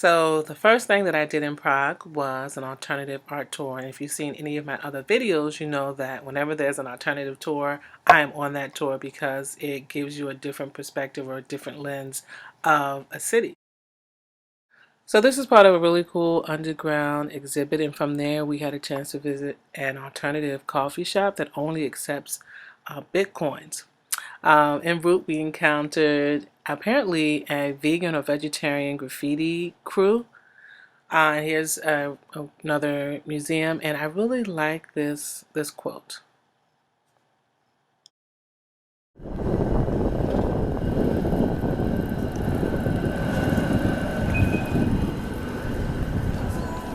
So the first thing that I did in Prague was an alternative art tour. And if you've seen any of my other videos, you know that whenever there's an alternative tour, I am on that tour because it gives you a different perspective or a different lens of a city. So this is part of a really cool underground exhibit, and from there we had a chance to visit an alternative coffee shop that only accepts Bitcoins. En route, we encountered apparently a vegan or vegetarian graffiti crew. Here's another museum, and I really like this quote.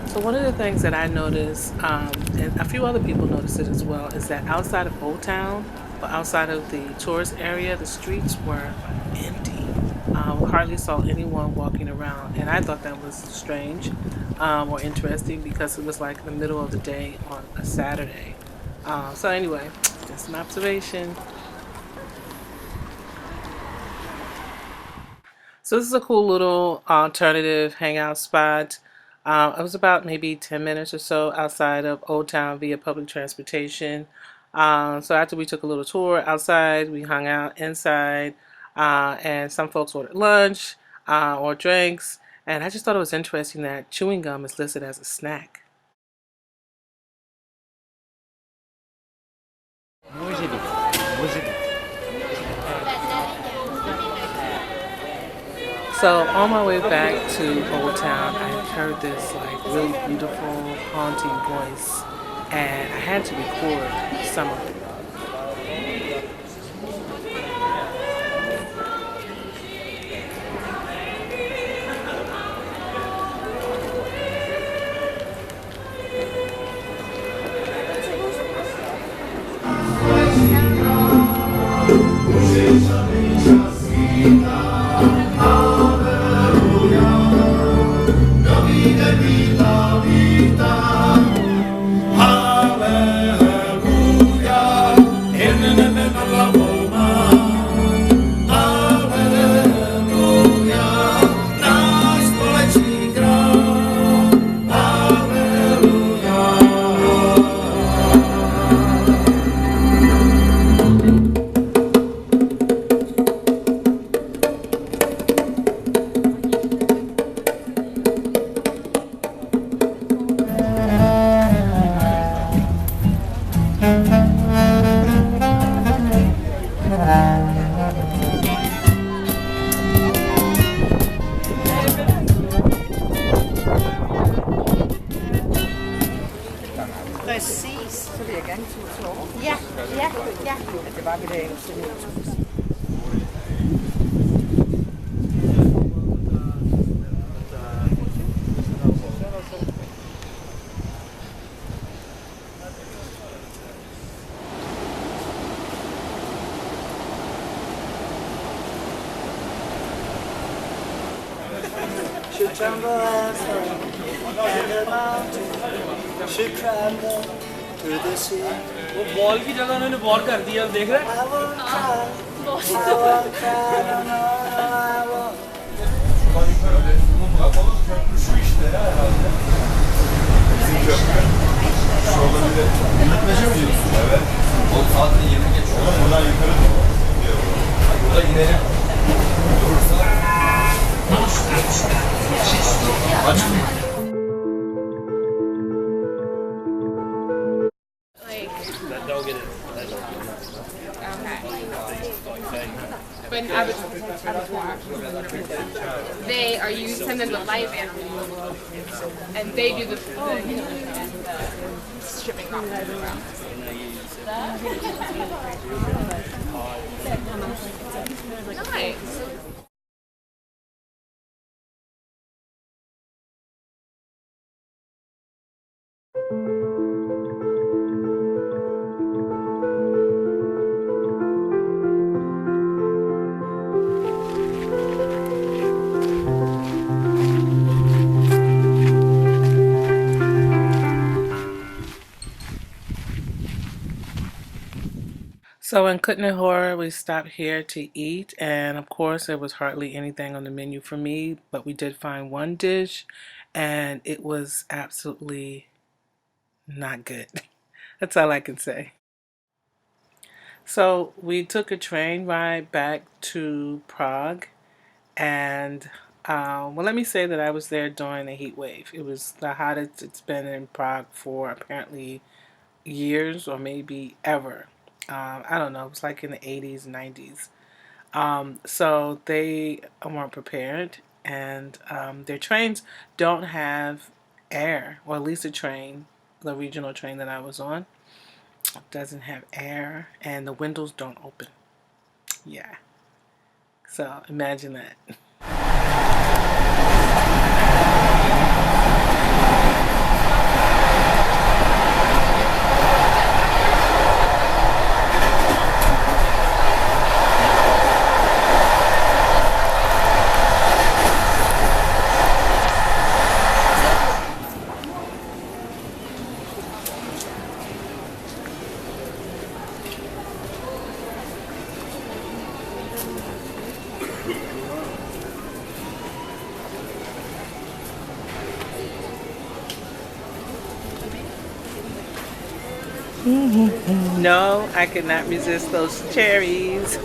So one of the things that I noticed, and a few other people noticed it as well, is that outside of Old Town, or outside of the tourist area, the streets were empty. Hardly saw anyone walking around, and I thought that was strange or interesting because it was like in the middle of the day on a Saturday. So anyway, just an observation. So this is a cool little alternative hangout spot. It was about maybe 10 minutes or so outside of Old Town via public transportation. So after we took a little tour outside, we hung out inside, and some folks ordered lunch or drinks. And I just thought it was interesting that chewing gum is listed as a snack. So on my way back to Old Town, I heard this like really beautiful, haunting voice, and I had to record some of it. Præcis, så vil jeg gerne tage over. Ja, ja, ja. Det var ved det engelske. Should tremble as the mountain should tremble through the sea. वो ball की जगह उन्होंने ball कर दिया अब देख रहे हैं I won't cry, I won't cry, no, no, no, I won't. Şu işte herhalde. Bizim köprü. Şu olabilir. Gitmece mi diyorsun? Evet. O saatte 20 geçiyor. Buradan yukarı gidiyor. Burada inelim. Durursa. Açmayın. But an abattoir. They are you send them the live animals, and they do the shipping off the ground. Nice. So in Kutner Hora, we stopped here to eat, and of course there was hardly anything on the menu for me, but we did find one dish, and it was absolutely not good. That's all I can say. So we took a train ride back to Prague, and well, let me say that I was there during the heat wave. It was the hottest it's been in Prague for apparently years or maybe ever. I don't know. It was like in the 80s, 90s. So they weren't prepared, and their trains don't have air, or at least the regional train that I was on, doesn't have air, and the windows don't open. Yeah. So imagine that. No, I could not resist those cherries.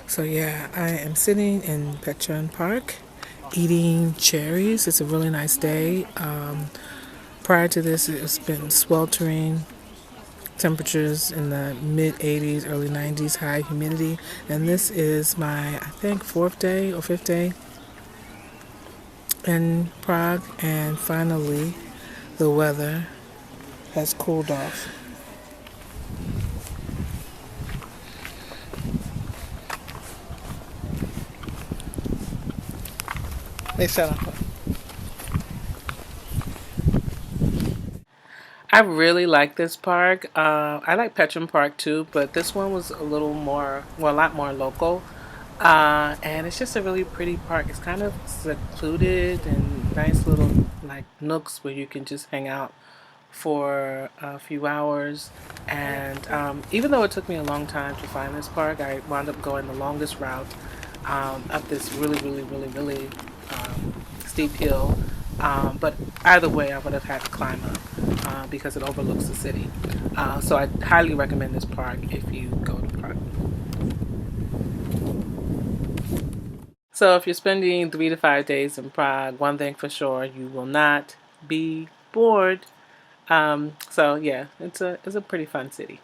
So yeah, I am sitting in Petrin Park eating cherries. It's a really nice day. Prior to this, it's been sweltering temperatures in the mid 80s, early 90s, high humidity. And this is my, I think, fourth day or fifth day in Prague. And finally, the weather has cooled off. They shut off. I really like this park. I like Petrin Park too, but this one was a little more, well, a lot more local. And it's just a really pretty park. It's kind of secluded and nice little like nooks where you can just hang out for a few hours. And even though it took me a long time to find this park, I wound up going the longest route up this really steep hill. But either way, I would have had to climb up because it overlooks the city. So I highly recommend this park if you go to Prague. So if you're spending 3 to 5 days in Prague, one thing for sure, you will not be bored. So yeah, it's a pretty fun city.